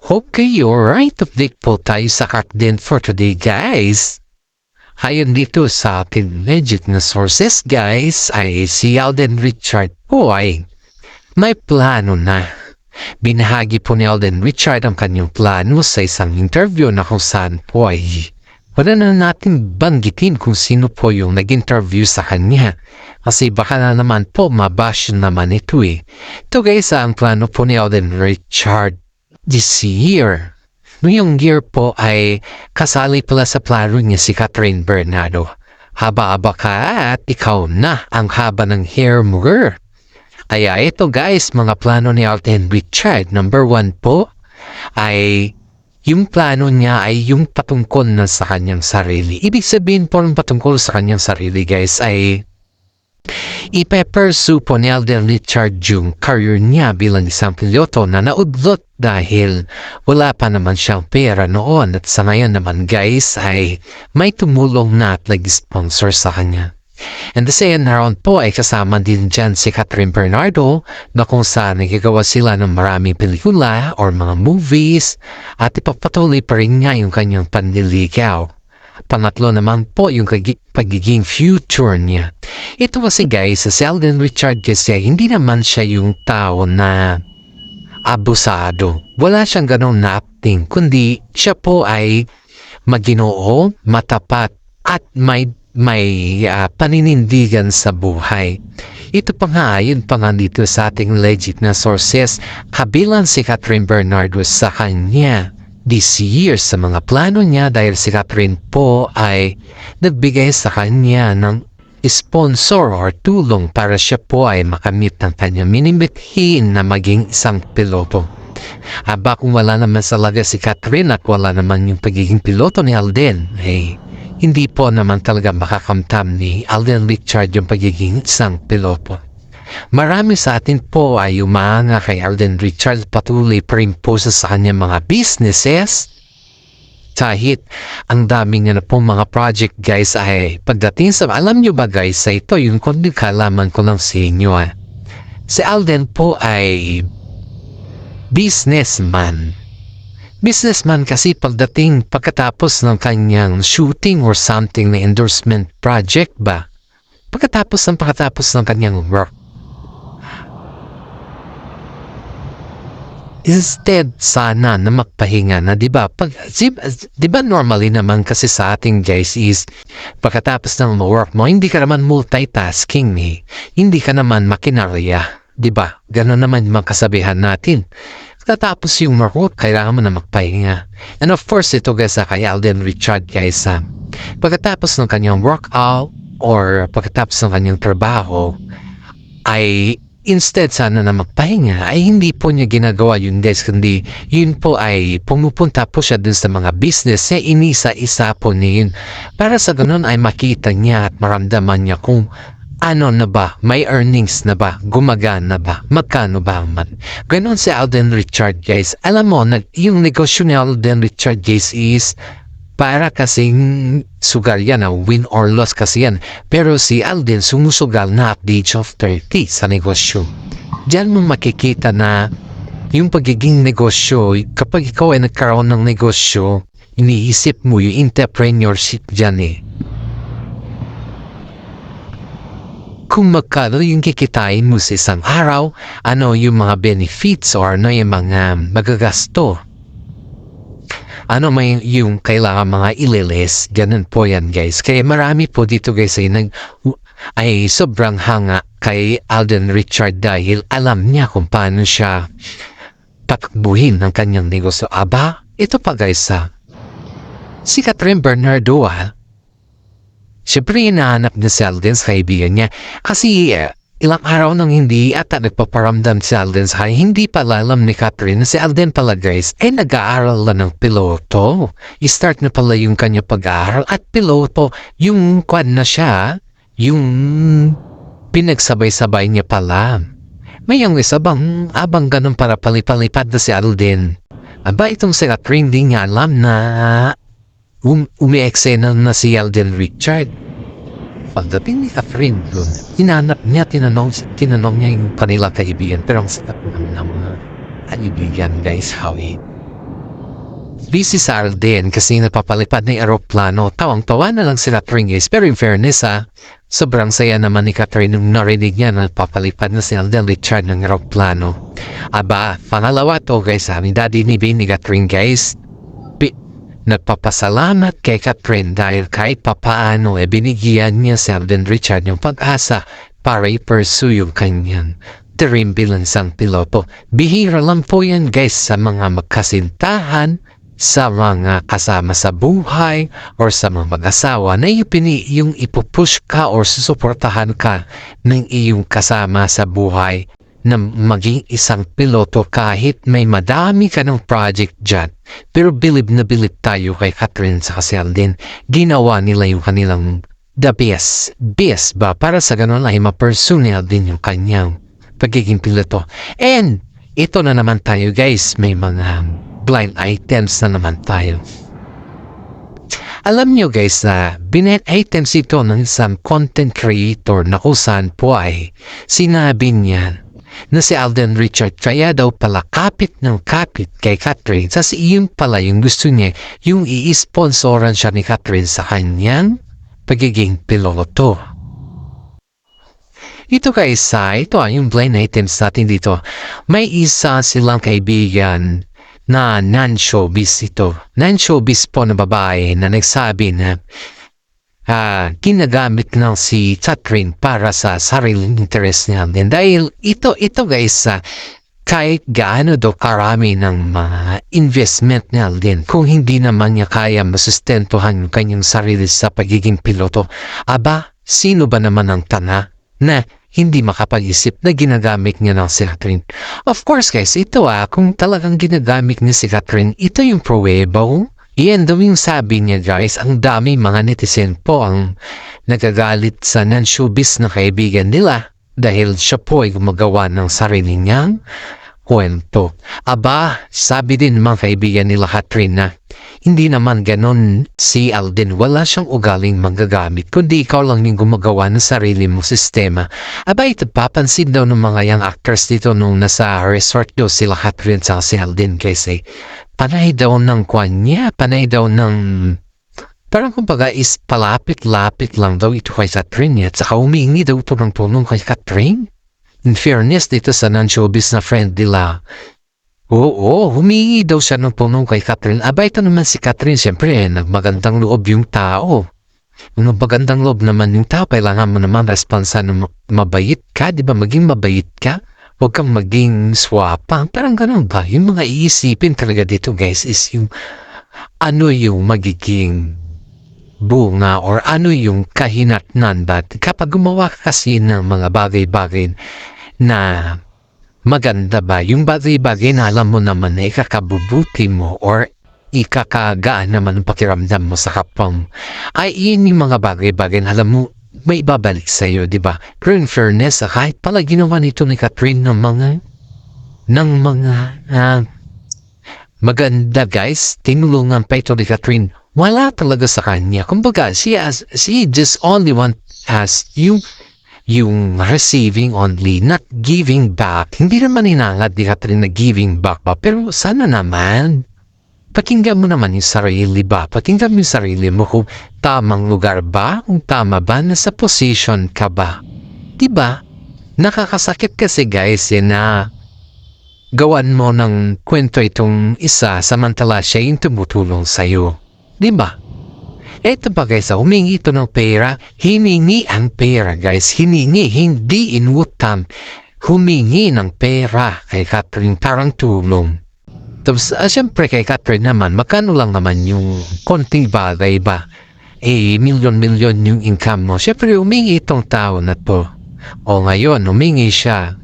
Okay, alright. Update po tayo sa content for today, guys. Ayon dito sa ating legit na sources, guys, ay si Alden Richard po ay may plano na. Binahagi po ni Alden Richard ang kanyang plano sa isang interview na kung saan po ay wala na natin banggitin kung sino po yung nag-interview sa kanya. Kasi baka na naman po mabash naman ito eh. Ito guys, ang plano po ni Alden Richard this year. Ngayong year po ay kasali pala sa plano niya si Catherine Bernardo. Haba-haba ka at ikaw na ang haba ng hair mo. Kaya ito guys, mga plano ni Alden Richard. Number 1 po ay yung plano niya ay yung patungkol na sa kanyang sarili. Ibig sabihin po ng patungkol sa kanyang sarili guys ay ipe-pursue po ni Alden Richard yung career niya bilang isang piloto na naudlot dahil wala pa naman siyang pera noon at sa ngayon naman guys ay may tumulong na at nag-sponsor sa kanya. And the second round po ay kasama din dyan si Catherine Bernardo na kung saan nagagawa sila ng maraming pelikula or mga movies at ipapatuloy pa rin niya yung kanyang panliligaw. Pangatlo naman po yung pagiging future niya. Ito kasi guys, si Alden Richard kasi hindi naman siya yung tao na abusado. Wala siyang ganong na acting, kundi siya po ay maginoo, matapat at may paninindigan sa buhay. Ito pa nga, yun pa nga dito sa ating legit na sources, kabilang si Catherine Bernardo sa kanya this year sa mga plano niya dahil si Catherine po ay nagbigay sa kanya ng sponsor or tulong para siya po ay makamit ng kanyang minimithin na maging isang piloto. Aba kung wala naman talaga si Catherine at wala naman yung pagiging piloto ni Alden, hindi po naman talaga makakamtam ni Alden Richard yung pagiging isang piloto. Marami sa atin po ay umanga kay Alden Richard, patuloy pa rin po sa kanyang mga businesses. Kahit ang dami niya na po mga project guys ay pagdating sa, alam nyo ba guys, sa ito yung kundi kalaman ko lang sa inyo. Si Alden po ay businessman. Businessman kasi pagkatapos ng kanyang shooting or something na endorsement project ba? Pagkatapos ng kanyang work. Instead sana na magpahinga na, di ba? Di ba normally naman kasi sa ating guys is pagkatapos ng work mo, hindi ka naman multitasking eh. Hindi ka naman makinarya, di ba? Ganon naman yung kasabihan natin. Pagkatapos yung work, kailangan mo na magpahinga. And of course, ito guys kay Alden Richard guys, pagkatapos ng kanyang workout or pagkatapos ng kanyang trabaho, ay instead sana na magpahinga, ay hindi po niya ginagawa yun guys, kundi yun po ay pumupunta po siya dun sa mga business niya, inisa-isa po niya yun. Para sa ganun ay makita niya at maramdaman niya kung ano na ba, may earnings na ba, gumagana ba, magkano ba man. Ganon si Alden Richard guys. Alam mo, yung negosyo ni Alden Richard guys is para kasing sugal yan, win or loss kasi yan. Pero si Alden sumusugal na at the age of 30 sa negosyo. Diyan mo makikita na yung pagiging negosyo, kapag ikaw ay nagkaroon ng negosyo, iniisip mo yung entrepreneurship dyan eh. Kung magkano yung kikitain mo sa isang araw, ano yung mga benefits or ano yung mga magagasto. Ano may yung kailangan mga ililis, ganun po yan guys. Kaya marami po dito guys ay sobrang hanga kay Alden Richard dahil alam niya kung paano siya patakbuhin ng kanyang negosyo. Aba, ito pa guys si Catherine Bernardo siyempre hinahanap niya si Alden sa kaibigan niya kasi ilang araw nang hindi ata nagpaparamdam si Alden sa hindi pala alam ni Catherine na si Alden pala guys ay nag-aaral lang ng piloto. I-start na pala yung kanya pag-aaral at piloto yung kwan na siya, yung pinagsabay-sabay niya pala. May yung isa bang abang ganun para palipad na si Alden. Aba itong si Catherine di niya alam na umi-eksena na si Alden Richard. Pagdating ni Catherine doon, tinanong niya yung kanilang kaibigan. Pero ang sikat naman ng mga kaibigan guys, Howie. busy sa Alden kasi napapalipad na yung aeroplano. Tawang-tawa na lang sila Catherine guys. Pero in fairness sobrang saya naman ni Catherine nung narinig niya na napapalipad na si Alden Richard ng aeroplano. Aba, pangalawa to guys ni Daddy ni Ben ni Catherine guys. Nagpapasalamat kay Catherine dahil kahit papaano binigyan niya si Alden Richard yung pag-asa para i-pursue yung kanyang dream bilang isang piloto. Bihira lang po yan guys sa mga magkasintahan, sa mga kasama sa buhay, or sa mga mag-asawa na yung ipupush ka or susuportahan ka ng iyong kasama sa buhay na maging isang piloto kahit may madami ka ng project dyan. Pero bilib na bilib tayo kay Catherine sa si Alden. Ginawa nila yung kanilang the best ba para sa ganun ay ma-pursue din yung kanyang pagiging piloto. And ito na naman tayo guys, may mga blind items na naman tayo. Alam nyo guys na blind items ito ng isang content creator na kusan po ay sinabi niya na si Alden Richard kaya daw pala kapit ng kapit kay Catherine sa iyon pala yung gusto niya yung i-sponsoran siya ni Catherine sa kanyang pagiging piloto. Ito guys ito yung blind items natin dito. May isa silang kaibigan na non-showbiz ito. Non-showbiz po na babae na nagsabi na ginagamit ng si Catherine para sa sariling interest niya. And dahil ito guys, kahit gaano daw karami ng mga investment niya din, kung hindi naman niya kaya masustentuhan yung kanyang sarili sa pagiging piloto, aba, sino ba naman ang tana na hindi makapag-isip na ginagamit niya ng si Catherine? Of course guys, ito kung talagang ginagamit niya si Catherine, ito yung pruweba. Iyan daw yung sabi niya guys, ang dami mga netizen po ang nagagalit sa non-showbiz na kaibigan nila dahil siya po ay gumagawa ng sarili niyang kwento. Aba, sabi din mga kaibigan nila Catherine na hindi naman ganon si Alden, wala siyang ugaling manggagamit kundi ikaw lang yung gumagawa ng sarili mong sistema. Aba, ito papansin daw ng mga young actors dito nung nasa resort daw sila Catherine sa si Alden kasi panay daw ng kanya, panay daw ng parang kumbaga is palapit-lapit lang daw ito kay Catherine at saka humingi daw ito ng tulong kay Catherine. In fairness dito sa non-showbiz na friend nila, oo, humingi daw siya ng tulong kay Catherine. Aba, ito naman si Catherine, siyempre nagmagandang loob yung tao. Kung magandang loob naman yung tao, kailangan mo naman responsa na mabait ka, di ba? Maging mabait ka. Huwag kang maging swapang. Parang ganun ba? Yung mga iisipin talaga dito guys is yung ano yung magiging bunga or ano yung kahinatnan ba? Kapag gumawa ka kasi ng mga bagay-bagay na maganda ba? Yung bagay-bagay na alam mo naman na ikakabubuti mo or ikakagaan naman ang pakiramdam mo sa kapwa mo. Ay yun yung mga bagay-bagay na alam mo may babalik sa iyo, di ba? Pero in fairness, kahit pala ginawa nito ni Catherine ng mga maganda guys, tinulungan pa ito ni Catherine. Wala talaga sa kanya. Kumbaga, she just only has yung receiving only, not giving back. Hindi naman hinangad ni Catherine na giving back ba? Pero sana naman, pakinggan mo naman yung sarili ba? Pakinggan mo yung sarili mo kung tamang lugar ba? Kung tama ba? Nasa position ka ba? Diba? Nakakasakit kasi guys na gawan mo ng kwento itong isa samantala siya yung tumutulong sa'yo. Diba? Eto ba guys, humingi ito ng pera. Hiningi ang pera guys. Hiningi, hindi inutang. Humingi ng pera kay Catherine parang tulong. Tapos, siyempre kay Catherine naman, magkano lang naman yung konting bagay ba? Milyon-milyon yung income mo. Siyempre, humingi itong tao na to. O ngayon, humingi siya.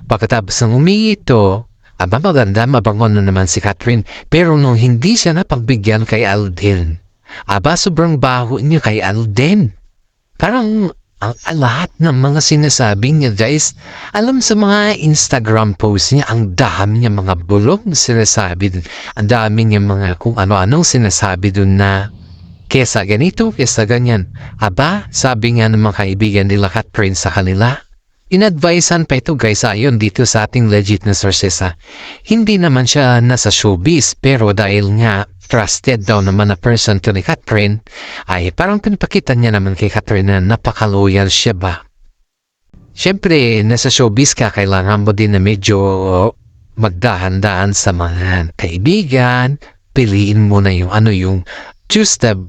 Pagkatapos ng humingi ito, maganda, mabango na naman si Catherine. Pero nung hindi siya napagbigyan kay Alden, sobrang baho niya kay Alden. Parang, ang lahat ng mga sinasabi niya guys, alam sa mga Instagram post niya, ang dami niya mga bulong na sinasabi dun. Ang dami niya mga kung ano-anong sinasabi dun na kesa ganito, kesa ganyan. Sabi nga ng mga kaibigan nila Catherine sa kanila, inadvisean pa ito guys ayon dito sa ating legit na sources ha. Hindi naman siya nasa showbiz pero dahil nga trusted daw naman na person to ni Catherine ay parang pinapakita niya naman kay Catherine na napaka-loyal siya ba. Siyempre nasa showbiz ka kailangan mo din na medyo magdahan-dahan sa mga kaibigan, piliin mo na yung choose the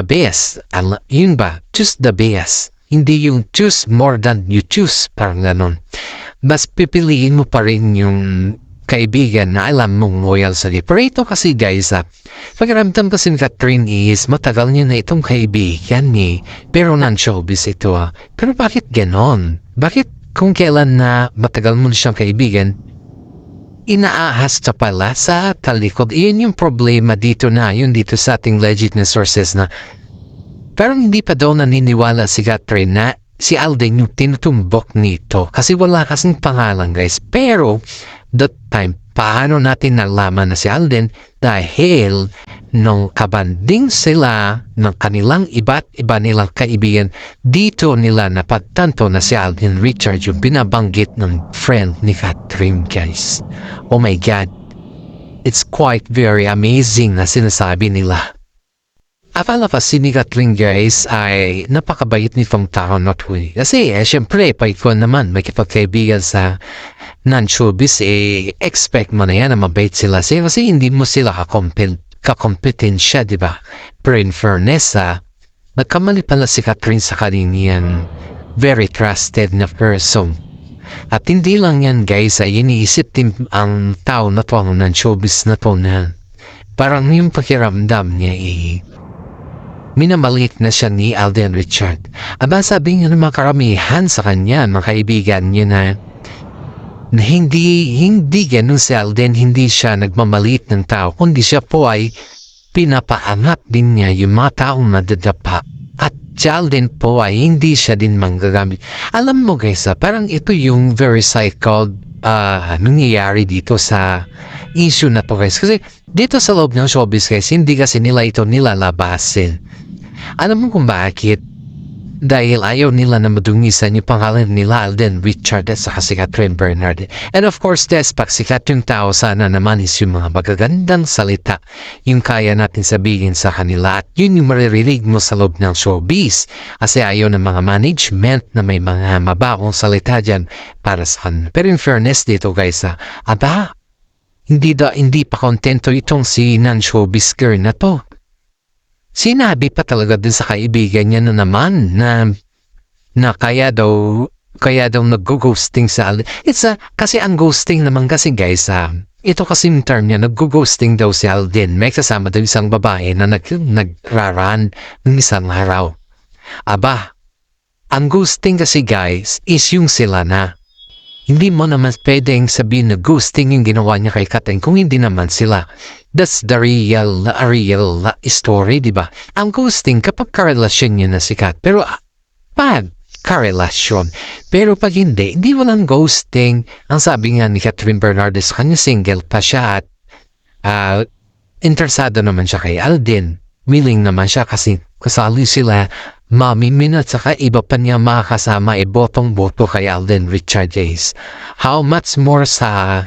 best. Yun ba? Choose the best. Hindi yung choose more than you choose. Parang ganon. Mas pipiliin mo pa rin yung kaibigan na alam mong loyal sa iyo. Pero ito kasi guys, pagkaramdam kasi ni Catherine is matagal niya na itong kaibigan ni. Pero non-showbiz ito Pero bakit ganon? Bakit kung kailan na matagal mo na siyang kaibigan, inaahas ka pala sa talikod? Iyon yung problema dito dito sa ating legit na sources na parang hindi pa daw naniniwala si Catherine na si Alden yung tinutumbok nito kasi wala kasing pangalan guys. Pero that time, paano natin nalaman na si Alden? Dahil nung kabanding sila ng kanilang iba't iba nilang kaibigan, dito nila napagtanto na si Alden Richard yung binabanggit ng friend ni Catherine guys. Oh my God, it's quite very amazing na sinasabi nila. Akala kasi ni Catherine guys ay napakabait nitong tao na to kasi syempre paikon naman makipagkaibigan sa non-showbiz expect mo na yan na mabait sila kasi hindi mo sila kakompetensya diba? Pero in fairness nagkamali pala si Catherine sa kaninian very trusted na person. At hindi lang yan guys iniisip din ang tao na to ang non-showbiz na to na parang yung pakiramdam niya minamaliit na siya ni Alden Richard. Aba sabi nga ng mga karamihan sa kanya, mga kaibigan niya na hindi ganun si Alden, hindi siya nagmamaliit ng tao, kundi siya po ay pinapaangat din niya yung mga taong nadadapa. At si Alden po ay hindi siya din manggagamit. Alam mo guys, parang ito yung very cycled nangyayari dito sa issue na to guys. Kasi dito sa loob ng showbiz guys, hindi kasi nila ito nilalabasin. Alam mo kung bakit? Dahil ayaw nila na madungisan yung pangalan nila Alden Richard at saka si Catherine Bernard. And of course, pag sikat yung tao, sana naman is yung mga magagandang salita yung kaya natin sabihin sa kanila at yun yung maririnig mo sa loob ng showbiz. Kasi ayaw ng mga management na may mga mabawang salita dyan para sa kanila. Pero in fairness dito guys, hindi pa kontento itong si non-showbiz girl na to. Sinabi pa talaga din sa kaibigan niya na naman na kaya daw nag-ghosting sa Alden. Kasi ang ghosting naman kasi guys, ito kasi yung term niya, nag-ghosting daw si Alden. May kasama daw isang babae na nagraran ng isang araw. Aba, ang ghosting kasi guys is yung sila na. Hindi mo naman pwedeng sabihin na ghosting yung ginawa niya kay Catherine kung hindi naman sila. That's the real story, di ba? Ang ghosting kapag karelasyon niya na si Kat. Pero pag karelasyon. Pero pag hindi walang ghosting. Ang sabi nga ni Catherine Bernardes, kanya single pa siya at interesado naman siya kay Alden. Willing naman siya kasi kasali sila. Mami Min at saka iba pa niya makakasama botong-boto kay Alden Richard Hayes. How much more sa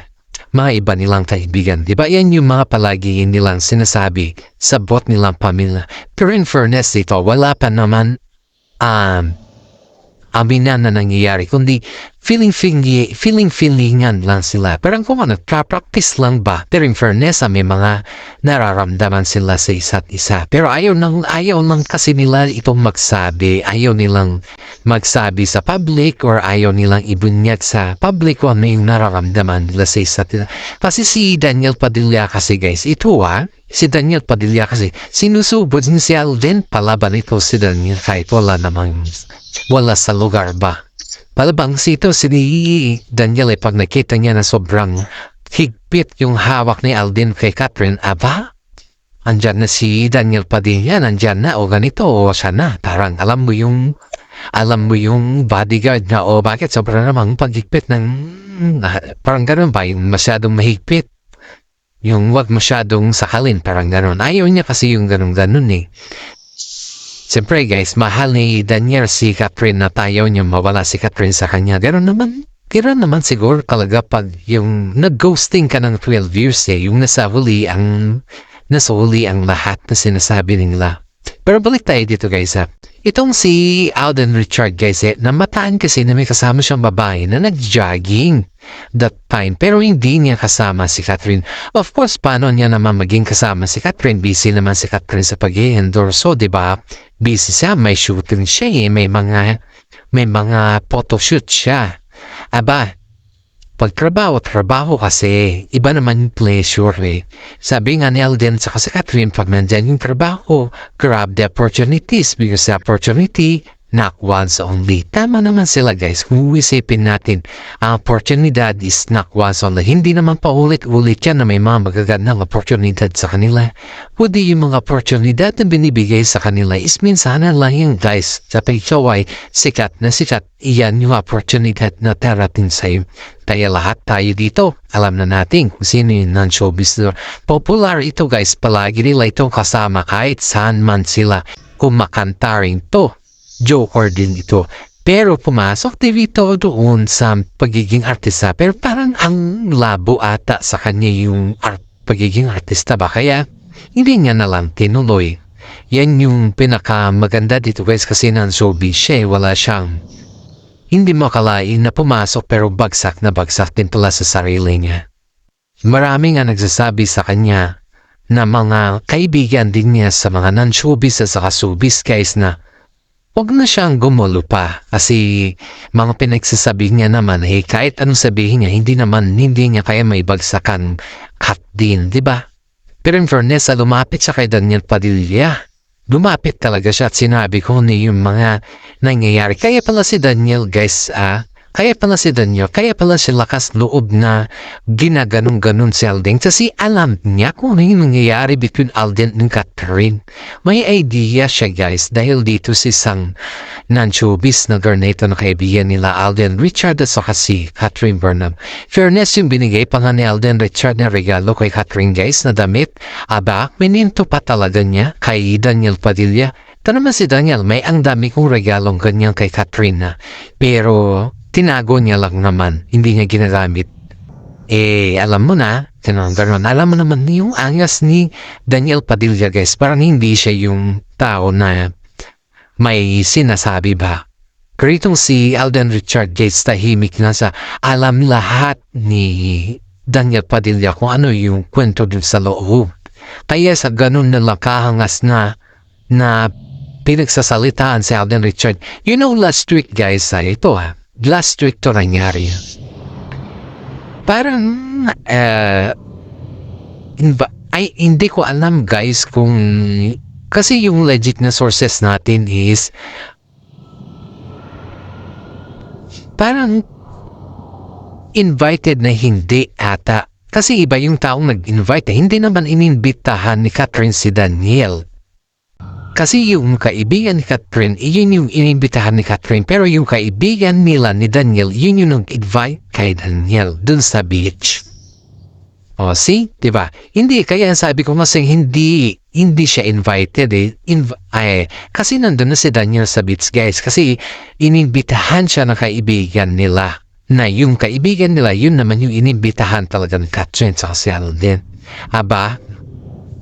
mga iba nilang kaibigan. Diba yan yung mga palagi nilang sinasabi sa bot nilang pamilya. Pero in fairness dito, wala pa naman aminan na nangyayari. Kundi feelingan lang sila. Pero kung nagpa-practice lang ba? Pero in fairness, may mga nararamdaman sila sa isa't isa. Pero ayaw nang kasi nila itong magsabi. Ayaw nilang magsabi sa public or ayaw nilang ibunyag sa public kung ano yung nararamdaman nila sa isa't isa. Kasi si Daniel Padilla kasi guys, si Daniel Padilla kasi sinusubod niya si Alden. Palaban ito si Daniel kahit wala sa lugar ba. Palabang sito si Daniel pag nakita niya na sobrang higpit yung hawak ni Alden kay Catherine, andyan na si Daniel Padilla, andyan na o ganito o siya na. Parang alam mo yung bodyguard na bakit sobrang namang paghigpit ng parang gano'n ba yung masyadong mahigpit. Yung wag masyadong sakalin, parang gano'n. Ayaw niya kasi yung gano'n Siyempre guys, mahal ni Daniel si Catherine na tayo niya mawala si Catherine sa kanya. Ganoon naman siguro talaga pag yung nag-ghosting ka ng 12 years yung nasa huli ang lahat na sinasabi nila. Pero balik tayo dito guys ha. Itong si Alden Richard guys namataan kasi na may kasama siyang babae na nag-jogging that time. Pero hindi niya kasama si Catherine. Of course, paano niya naman maging kasama si Catherine? Busy naman si Catherine sa pag-i-endorse. So, diba? Busy siya. May shooting siya May mga photoshoot siya. Aba, pag trabaho kasi, iba naman yung pleasure Sabi nga ni Alden sa si Catherine, pag nandyan yung trabaho, grab the opportunities because the opportunity, not once only. Tama naman sila guys, kung isipin natin, ang oportunidad is not once only. Hindi naman paulit-ulit yan na may mga magagandang oportunidad sa kanila. Kundi yung mga oportunidad na binibigay sa kanila is minsanan lang yung guys. Sa ikaw ay sikat na sikat, iyan yung oportunidad na tarating sa'yo. Kaya lahat tayo dito, alam na natin kung sino yung non-showbiz. Popular ito guys, palagi nila itong kasama kahit saan man sila kumakanta rin to. Joker din ito. Pero pumasok dito doon sa pagiging artista. Pero parang ang labo ata sa kanya yung pagiging artista ba? Kaya hindi niya na lang tinuloy. Yan yung pinakamaganda dito guys kasi non-showbiz siya. Wala siyang hindi mo akalain na pumasok pero bagsak na bagsak din pala sa sarili niya. Marami nga nagsasabi sa kanya na mga kaibigan din niya sa mga non-showbiz at saka showbiz guys na huwag na siyang gumulo pa kasi mga pinagsasabi niya naman kahit anong sabihin niya hindi niya kaya may bagsakan cut din, di ba? Pero in fairness, lumapit siya kay Daniel Padilla. Lumapit talaga siya at sinabi ko yung mga nangyayari. Kaya pala si Daniel guys, kaya pala si lakas loob na ginaganong-ganon si Alden kasi alam niya kung ano yung nangyayari between Alden and Catherine. May idea siya guys dahil dito si isang non-showbiz na garneto na kaibigan nila Alden Richard at saka si Catherine Burnham. Fairness yung binigay pa nga ni Alden Richard na regalo kay Catherine guys na damit. Aba, mininto pa talaga niya kay Daniel Padilla. Ito naman si Daniel, may ang dami kong regalong ganyan kay Catherine na. Pero tinago niya lang naman, hindi niya ginagamit. Alam mo na, alam mo naman yung angas ni Daniel Padilla guys, parang hindi siya yung tao na may sinasabi ba. Pero itong si Alden Richard guys, tahimik na sa alam lahat ni Daniel Padilla kung ano yung kwento dun sa loob. Kaya sa ganun na lakahangas na pinagsasalitaan si Alden Richard. You know last week guys, last week to nangyari. Parang hindi ko alam guys kung kasi yung legit na sources natin is parang invited na hindi ata. Kasi iba yung taong nag-invite. Hindi naman ininbitahan ni Catherine si Daniel. Kasi yung kaibigan ni Catherine, yun yung inimbitahan ni Catherine. Pero yung kaibigan nila ni Daniel, yun yung nag-invite kay Daniel dun sa beach. O, see? Diba? Hindi, kaya sabi ko kasi hindi siya invited kasi nandun na si Daniel sa beach guys. Kasi inimbitahan siya ng kaibigan nila. Na yung kaibigan nila, yun naman yung inimbitahan talaga ni Catherine sa si Alden. Aba,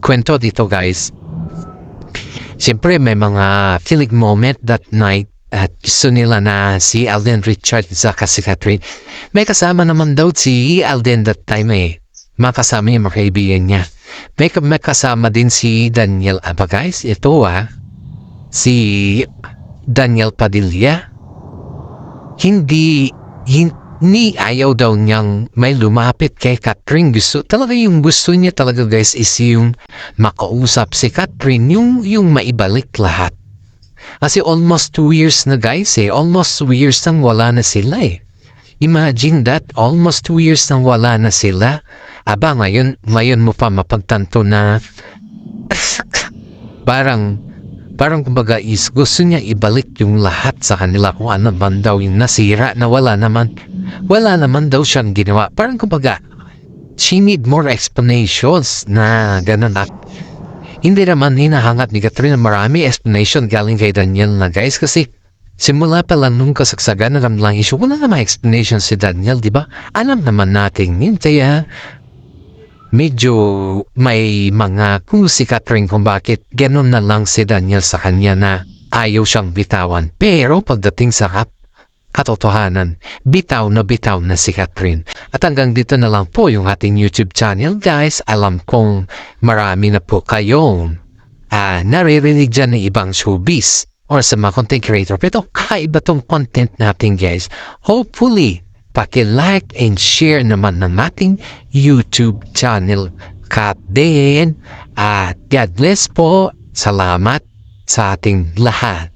kwento dito guys. Siyempre may mga feeling moment that night at gusto nila na si Alden Richard sa si Catherine. May kasama naman daw si Alden that time makasama yung mga kaibigan niya. May kasama din si Daniel. Aba guys, ito si Daniel Padilla. Hindi ayaw daw niyang may lumapit kay Catherine. Yung gusto niya talaga guys is yung makausap si Catherine, yung maibalik lahat. Kasi almost 2 years na guys almost 2 years nang wala na sila Imagine that, almost 2 years nang wala na sila. Aba ngayon mo pa mapagtanto na parang kumbaga is gusto niya ibalik yung lahat sa kanila kung ano man daw yung nasira na wala naman daw siyang ginawa. Parang kumbaga she need more explanations na ganun at Hindi naman hinahangat ni Catherine na marami explanation galing kay Daniel na guys kasi simula pa lang nung kasagsagan na lang issue, wala naman explanation si Daniel, di ba? Alam naman natin yun, kaya medyo may mga kung si Catherine kung bakit ganun na lang si Daniel sa kanya na ayaw siyang bitawan. Pero pagdating sa katotohanan, bitaw na si Catherine. At hanggang dito na lang po yung ating YouTube channel guys. Alam kong marami na po kayong naririnig dyan ng ibang showbiz or sa mga content creator. Pero kakaiba tong content natin guys. Hopefully, paki-like and share naman ng ating YouTube channel. Kat din. At God bless po. Salamat sa ating lahat.